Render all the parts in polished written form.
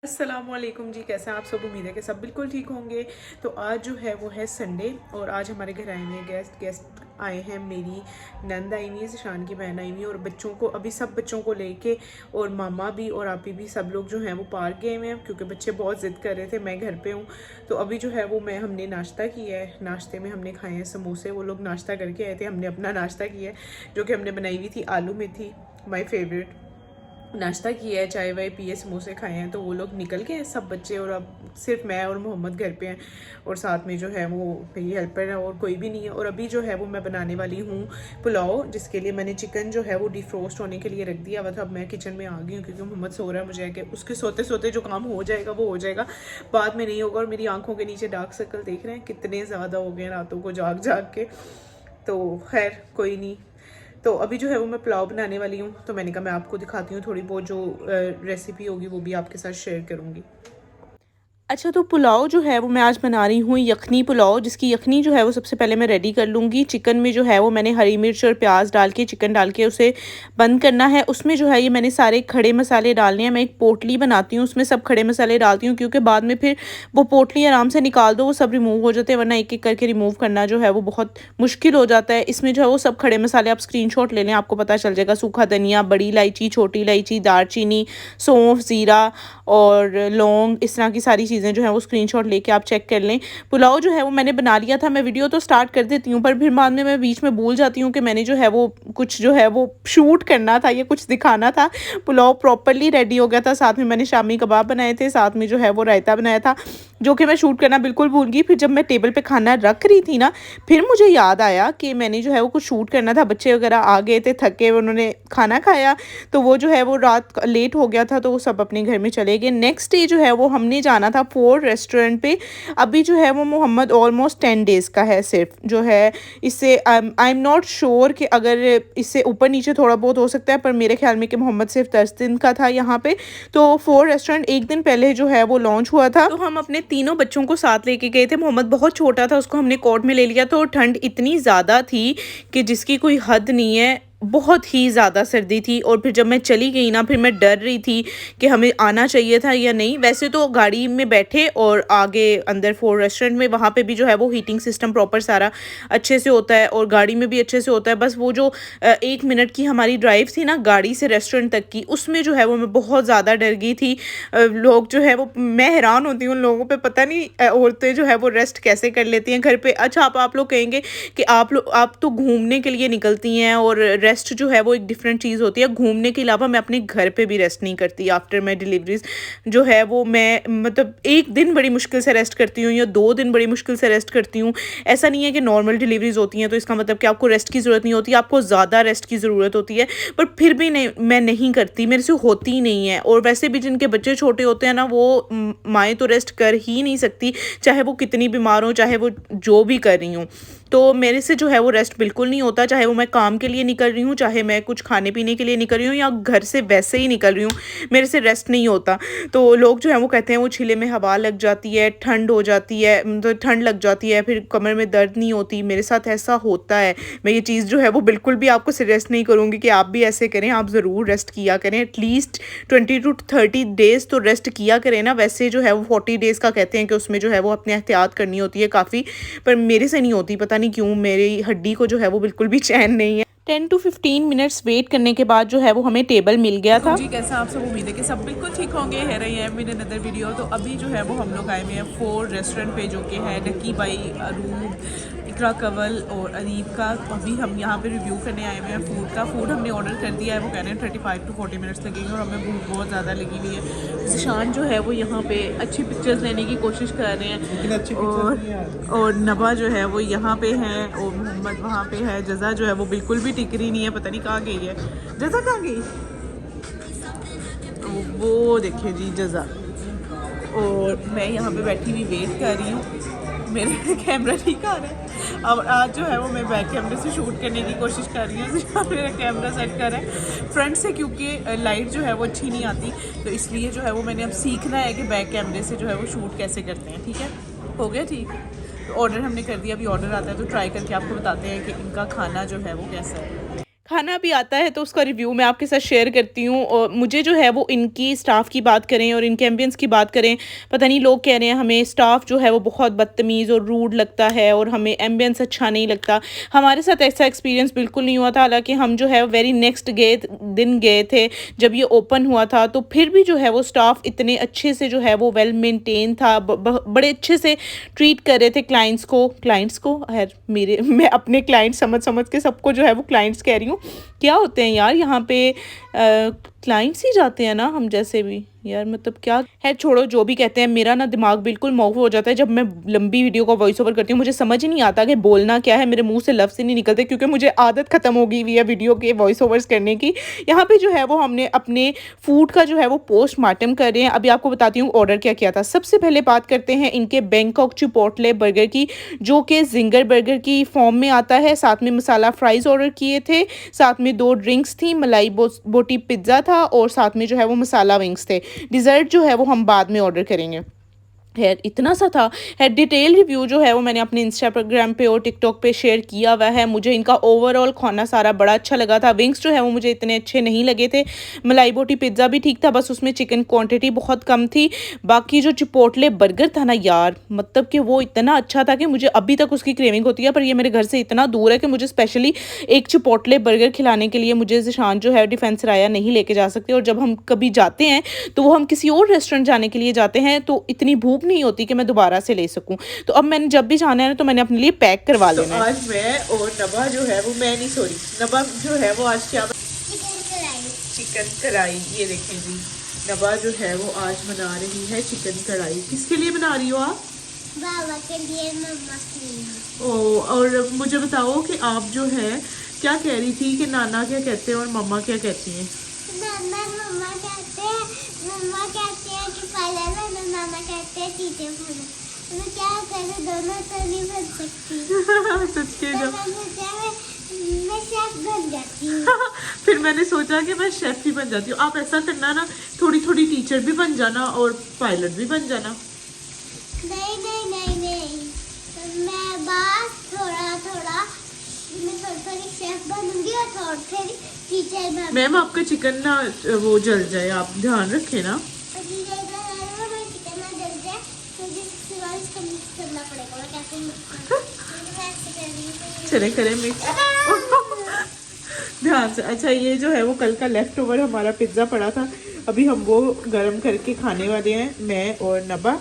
अस्सलामुअलैकुम जी, कैसे हैं आप सब। उम्मीद है कि सब बिल्कुल ठीक होंगे। तो आज जो है वो है संडे और आज हमारे घर आए हुए हैं गेस्ट आए हैं। मेरी नंद आई हुई है, ज़िशान की बहन आई हुई है और बच्चों को अभी सब बच्चों को लेके और मामा भी और आपी भी सब लोग जो हैं वो पार्क गए हुए हैं क्योंकि बच्चे बहुत ज़िद कर रहे थे। मैं घर पे हूँ तो अभी जो है वो हमने नाश्ता किया है। नाश्ते में हमने खाए हैं समोसे। वो लोग नाश्ता करके आए थे, हमने अपना नाश्ता किया है जो कि हमने बनाई हुई थी आलू मेथी, माई फेवरेट। नाश्ता किया है, चाय वाय पिए, समोसे खाए हैं। तो वो लोग निकल गए हैं सब बच्चे और अब सिर्फ मैं और मोहम्मद घर पे हैं और साथ में जो है वो मेरी हेल्पर है और कोई भी नहीं है। और अभी जो है वो मैं बनाने वाली हूँ पुलाव, जिसके लिए मैंने चिकन जो है वो डिफ्रोस्ट होने के लिए रख दिया हुआ था। अब मैं किचन में आ गई हूँ क्योंकि मोहम्मद सो रहा है। मुझे है कि उसके सोते सोते जो काम हो जाएगा वो हो जाएगा, बाद में नहीं होगा। और मेरी आंखों के नीचे डार्क सर्कल देख रहे हैं कितने ज़्यादा हो गए रातों को जाग जाग के। तो खैर कोई नहीं। तो अभी जो है वो मैं पुलाव बनाने वाली हूँ। तो मैंने कहा मैं आपको दिखाती हूँ, थोड़ी बहुत जो रेसिपी होगी वो भी आपके साथ शेयर करूँगी। अच्छा, तो पुलाव जो है वो मैं आज बना रही हूँ यखनी पुलाव, जिसकी यखनी जो है वो सबसे पहले मैं रेडी कर लूँगी। चिकन में जो है वो मैंने हरी मिर्च और प्याज डाल के चिकन डाल के उसे बंद करना है। उसमें जो है ये मैंने सारे खड़े मसाले डालने हैं। मैं एक पोटली बनाती हूँ, उसमें सब खड़े मसाले डालती हूँ क्योंकि बाद में फिर वो पोटली आराम से निकाल दो वो सब रिमूव हो जाते हैं, वरना एक एक करके रिमूव करना जो है वो बहुत मुश्किल हो जाता है। इसमें जो है वो सब खड़े मसाले आप स्क्रीनशॉट ले लें, आपको पता चल जाएगा। सूखा धनिया, बड़ी इलायची, छोटी इलायची, दालचीनी, सौंफ, ज़ीरा और लौंग, इस तरह की सारी चीज़ें जो हैं वो स्क्रीनशॉट लेके आप चेक कर लें। पुलाव जो है वो मैंने बना लिया था। मैं वीडियो तो स्टार्ट कर देती हूँ पर फिर बाद में मैं बीच में भूल जाती हूँ कि मैंने जो है वो कुछ जो है वो शूट करना था या कुछ दिखाना था। पुलाव प्रॉपरली रेडी हो गया था। साथ में मैंने शामी कबाब बनाए थे, साथ में जो है वो रायता बनाया था जो कि मैं शूट करना बिल्कुल भूल गई। फिर जब मैं टेबल पे खाना रख रही थी ना, फिर मुझे याद आया कि मैंने जो है वो कुछ शूट करना था। बच्चे वगैरह आ गए थे थके, उन्होंने खाना खाया तो वो जो है वो रात लेट हो गया था तो वो सब अपने घर में चले गए। नेक्स्ट डे जो है वो हमने जाना था फोर रेस्टोरेंट पे। अभी जो है वो मोहम्मद ऑलमोस्ट 10 डेज़ का है सिर्फ जो है। इससे आई एम नॉट श्योर कि अगर इससे ऊपर नीचे थोड़ा बहुत हो सकता है, पर मेरे ख्याल में कि मोहम्मद सिर्फ 10 दिन का था यहाँ पे। तो फोर रेस्टोरेंट एक दिन पहले जो है वो लॉन्च हुआ था। तो हम अपने तीनों बच्चों को साथ लेके गए थे। मोहम्मद बहुत छोटा था, उसको हमने कोर्ट में ले लिया। तो ठंड इतनी ज़्यादा थी कि जिसकी कोई हद नहीं है, बहुत ही ज़्यादा सर्दी थी। और फिर जब मैं चली गई ना, फिर मैं डर रही थी कि हमें आना चाहिए था या नहीं। वैसे तो गाड़ी में बैठे और आगे अंदर फोर रेस्टोरेंट में वहाँ पे भी जो है वो हीटिंग सिस्टम प्रॉपर सारा अच्छे से होता है और गाड़ी में भी अच्छे से होता है। बस वो जो 1 मिनट की हमारी ड्राइव थी ना गाड़ी से रेस्टोरेंट तक की, उसमें जो है वो मैं बहुत ज़्यादा डर गई थी। लोग जो है वो, मैं हैरान होती हूँ लोगों पे, पता नहीं औरतें जो है वो रेस्ट कैसे कर लेती हैं घर पे। अच्छा, आप लोग कहेंगे कि आप तो घूमने के लिए निकलती हैं और रेस्ट जो है वो एक डिफरेंट चीज़ होती है। घूमने के अलावा मैं अपने घर पे भी रेस्ट नहीं करती। आफ्टर माई डिलीवरीज जो है वो मैं मतलब 1 दिन बड़ी मुश्किल से रेस्ट करती हूँ या 2 दिन बड़ी मुश्किल से रेस्ट करती हूँ। ऐसा नहीं है कि नॉर्मल डिलीवरीज होती हैं तो इसका मतलब कि आपको रेस्ट की ज़रूरत नहीं होती, आपको ज़्यादा रेस्ट की ज़रूरत होती है। पर फिर भी नहीं, मैं नहीं करती, मेरे से होती ही नहीं है। और वैसे भी जिनके बच्चे छोटे होते हैं ना, वो माएँ तो रेस्ट कर ही नहीं सकती, चाहे वो कितनी बीमार हो, चाहे वो जो भी कर रही हूँ। तो मेरे से जो है वो रेस्ट बिल्कुल नहीं होता, चाहे वो मैं काम के लिए निकल रही हूँ, चाहे मैं कुछ खाने पीने के लिए निकल रही हूँ या घर से वैसे ही निकल रही हूँ, मेरे से रेस्ट नहीं होता। तो लोग जो है वो कहते हैं वो छिले में हवा लग जाती है, ठंड हो जाती है, तो ठंड लग जाती है, फिर कमर में दर्द नहीं होती। मेरे साथ ऐसा होता है। मैं ये चीज़ जो है वो बिल्कुल भी आपको सजेस्ट नहीं करूँगी कि आप भी ऐसे करें। आप ज़रूर रेस्ट किया करें, एटलीस्ट 20 to 30 डेज़ तो रेस्ट किया करें ना। वैसे जो है वो 40 डेज़ का कहते हैं कि उसमें जो है वो अपने एहतियात करनी होती है काफ़ी, पर मेरे से नहीं होती। पता नहीं क्यों, मेरी हड्डी को जो है वो बिल्कुल भी चैन नहीं है। 10 to 15 मिनट्स वेट करने के बाद जो है वो हमें टेबल मिल गया था। जी, कैसा आप सब, उम्मीद है कि सब बिल्कुल ठीक होंगे। है रही है मेरे अनदर वीडियो। तो अभी जो है वो हम लोग आए हुए हैं फोर रेस्टोरेंट पे, जो कि है नकी बाई, अरूब, इकरा कंवल और अनीब का। अभी हम यहाँ पे रिव्यू करने आए हुए हैं फूड का। फूड हमने ऑर्डर कर दिया है, वो कह रहे हैं 35 to 40 मिनट्स लगेंगे और हमें भूख बहुत ज़्यादा लगी हुई है। ज़िशान जो है वो यहाँ पे अच्छी पिक्चर्स लेने की कोशिश कर रहे हैं और नबा जो है वो यहाँ पे हैं और मोहम्मद वहाँ पे है। जज़ा जो है वो बिल्कुल भी टिक रही नहीं है, पता नहीं कहाँ गई है। जज़ा कहाँ गई? वो देखिए जी जज़ा। और मैं यहाँ पे बैठी हुई वेट कर रही हूँ। मेरा कैमरा ठीक आ रहा है। अब आज जो है वो मैं बैक कैमरे से शूट करने की कोशिश कर रही हूँ। मेरा कैमरा सेट कर है फ्रंट से, क्योंकि लाइट जो है वो अच्छी नहीं आती, तो इसलिए जो है वो मैंने अब सीखना है कि बैक कैमरे से जो है वो शूट कैसे करते हैं। ठीक है, हो गया ठीक। तो ऑर्डर हमने कर दिया, अभी ऑर्डर आता है तो ट्राई करके आपको बताते हैं कि इनका खाना जो है वो कैसा है। खाना भी आता है तो उसका रिव्यू मैं आपके साथ शेयर करती हूँ। और मुझे जो है वो इनकी स्टाफ़ की बात करें और इनके एम्बियंस की बात करें, पता नहीं लोग कह रहे हैं हमें स्टाफ़ जो है वो बहुत बदतमीज़ और रूड लगता है और हमें एम्बियंस अच्छा नहीं लगता। हमारे साथ ऐसा एक्सपीरियंस बिल्कुल नहीं हुआ था, हालाँकि हम जो है वेरी नेक्स्ट दिन गए थे जब ये ओपन हुआ था, तो फिर भी जो है वो स्टाफ़ इतने अच्छे से जो है वो वेल मेंटेन था, बड़े अच्छे से ट्रीट कर रहे थे क्लाइंट्स को खैर मेरे मैं अपने क्लाइंट समझ समझ के सबको जो है वो क्लाइंट्स कह रही हूँ। क्या होते हैं यार यहाँ पे क्लाइंट्स ही जाते हैं ना, हम जैसे भी यार, मतलब क्या है, छोड़ो जो भी कहते हैं। मेरा ना दिमाग बिल्कुल मौफ हो जाता है जब मैं लंबी वीडियो को वॉइस ओवर करती हूँ। मुझे समझ ही नहीं आता कि बोलना क्या है, मेरे मुंह से लफ्ज़ ही नहीं निकलते क्योंकि मुझे आदत ख़त्म हो गई हुई है वीडियो के वॉइस ओवर्स करने की। यहाँ पे जो है वो हमने अपने फूड का जो है वो पोस्टमार्टम कर रहे हैं। अभी आपको बताती हूँ ऑर्डर क्या किया था। सबसे पहले बात करते हैं इनके बैंकॉक चिपोटले बर्गर की, जो कि जिंगर बर्गर की फॉर्म में आता है। साथ में मसाला फ्राइज़ ऑर्डर किए थे, साथ में 2 ड्रिंक्स थी, मलाई बोटी पिज़्ज़ा था और साथ में जो है वो मसाला विंग्स थे। डिज़र्ट जो है वो हम बाद में ऑर्डर करेंगे। खैर इतना सा था। है डिटेल रिव्यू जो है वो मैंने अपने इंस्टाग्राम पे और टिकटॉक पे शेयर किया हुआ है। मुझे इनका ओवरऑल खाना सारा बड़ा अच्छा लगा था। विंग्स जो है वो मुझे इतने अच्छे नहीं लगे थे। मलाई बोटी पिज़्ज़ा भी ठीक था, बस उसमें चिकन क्वांटिटी बहुत कम थी। बाकी जो चिपोटले बर्गर था ना यार, मतलब कि वो इतना अच्छा था कि मुझे अभी तक उसकी क्रेविंग होती है, पर ये मेरे घर से इतना दूर है कि मुझे स्पेशली एक चिपोटले बर्गर खिलाने के लिए मुझे ज़िशान जो है डिफेंस राया नहीं लेके जा सकते। और जब हम कभी जाते हैं तो वो हम किसी और रेस्टोरेंट जाने के लिए जाते हैं, तो इतनी भूख नहीं होती कि मैं दोबारा से ले सकूं। तो अब मैंने जब भी जाना है ना तो मैंने अपने लिए पैक करवा लेना है। तो आज मैं और नबा जो है वो, मैं नहीं सॉरी, नबा जो है वो आज क्या, चिकन कढ़ाई। ये देखें जी, नबा जो है वो आज बना रही है चिकन कढ़ाई। किसके लिए बना रही हो आप? बाबा के लिए, मम्मा के लिए। ओ, और मुझे बताओ कि आप जो है क्या कह रही थी कि नाना क्या कहते हैं और मम्मा क्या कहती हैं? मम्मा कहते हैं कि पहले नाना कहते हैं चीजें भूलो। तो क्या करें, दोनों तो नहीं बन सकती। सच के तो जब मैं शेफ बन जाती हूँ। फिर मैंने सोचा कि मैं शेफ ही बन जाती हूँ। आप ऐसा करना ना, थोड़ी थोड़ी टीचर भी बन जाना और पायलट भी बन जाना। नहीं नहीं नहीं नहीं, तो मैं बस थोड़ा थोड़ा, मैं थोड़ी थोड़ी शेफ बनूंगी और थोड़ी थोड़ी टीचर बनूंगी। मैम आपका चिकन ना वो जल जाए, आप ध्यान रखें ना। चले करें मिक्स ध्यान से। अच्छा, ये जो है वो कल का लेफ्ट ओवर हमारा पिज्ज़ा पड़ा था, अभी हम वो गर्म करके खाने वाले हैं, मैं और नबा।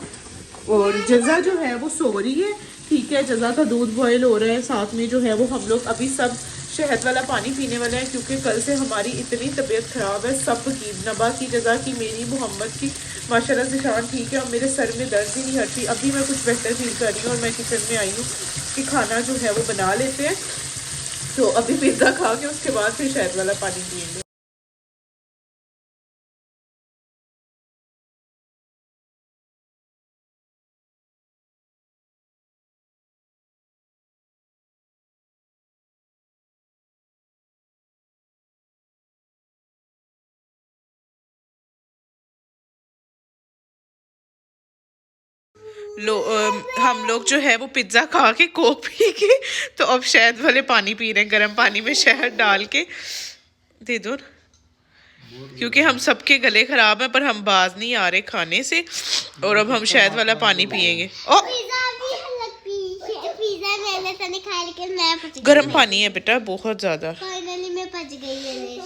और जज़ा जो है वो सो रही है, ठीक है, जज़ा का दूध बॉयल हो रहा है। साथ में जो है वो हम लोग अभी सब शहद वाला पानी पीने वाले हैं क्योंकि कल से हमारी इतनी तबीयत ख़राब है सब की, नबा की, जज़ा की, मेरी, मोहम्मद की। माशाल्लाह से शान ठीक है और मेरे सर में दर्द ही नहीं हटती। अभी मैं कुछ बेहतर फील कर रही हूँ और मैं किचन में आई हूँ कि खाना जो है वो बना लेते हैं। तो अभी पिज़्ज़ा खा के उसके बाद फिर शहद वाला पानी पिएंगे। हम लोग जो है वो पिज़्ज़ा खा के कोक पी के तो अब शहद वाले पानी पी रहे हैं, गर्म पानी में शहद डाल के। दे दो, क्योंकि हम सबके गले खराब हैं पर हम बाज नहीं आ रहे खाने से, और अब हम शहद वाला पानी पियेंगे। ओ गर्म पानी है बेटा, बहुत ज्यादा। फाइनली मैं पच गई।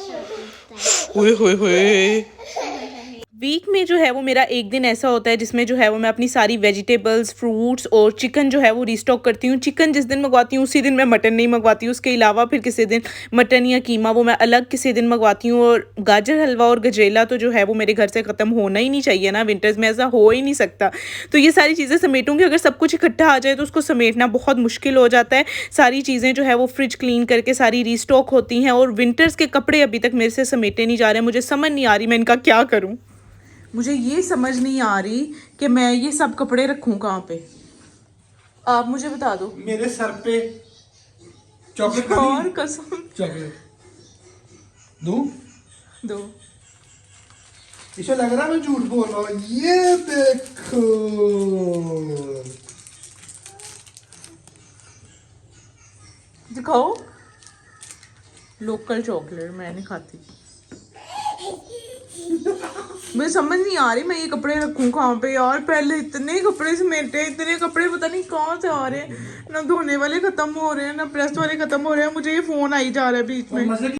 वीक में जो है वो मेरा एक दिन ऐसा होता है जिसमें जो है वो मैं अपनी सारी वेजिटेबल्स, फ्रूट्स और चिकन जो है वो रीस्टॉक करती हूँ। चिकन जिस दिन मंगवाती हूँ उसी दिन मैं मटन नहीं मंगवाती हूँ, उसके अलावा फिर किसी दिन मटन या कीमा वो मैं अलग किसी दिन मंगवाती हूँ। और गाजर हलवा और गजरेला तो जो है वो मेरे घर से ख़त्म होना ही नहीं चाहिए ना, विंटर्स में ऐसा हो ही नहीं सकता। तो ये सारी चीज़ें समेटूँगी, अगर सब कुछ इकट्ठा आ जाए तो उसको समेटना बहुत मुश्किल हो जाता है। सारी चीज़ें जो है वो फ्रिज क्लीन करके सारी रीस्टॉक होती हैं, और विंटर्स के कपड़े अभी तक मेरे से समेटे नहीं जा रहे। मुझे समझ नहीं आ रही मैं इनका क्या करूँ। मुझे ये समझ नहीं आ रही कि मैं ये सब कपड़े रखूं कहाँ पे, आप मुझे बता दो। मेरे सर पे चॉकलेट और कसम, चॉकलेट दूं? दो। इसे लग रहा है मैं झूठ बोल रहा हूँ। ये देखो, दिखाओ। लोकल चॉकलेट मैं नहीं खाती। मुझे समझ नहीं आ रही मैं ये कपड़े रखूं कहाँ पे यार। पहले इतने कपड़े समेटे, इतने कपड़े पता नहीं कहाँ से आ रहे हैं, ना धोने वाले खत्म हो रहे हैं ना प्रेस वाले खत्म हो रहे हैं। मुझे ये फोन आई जा रहा है बीच में।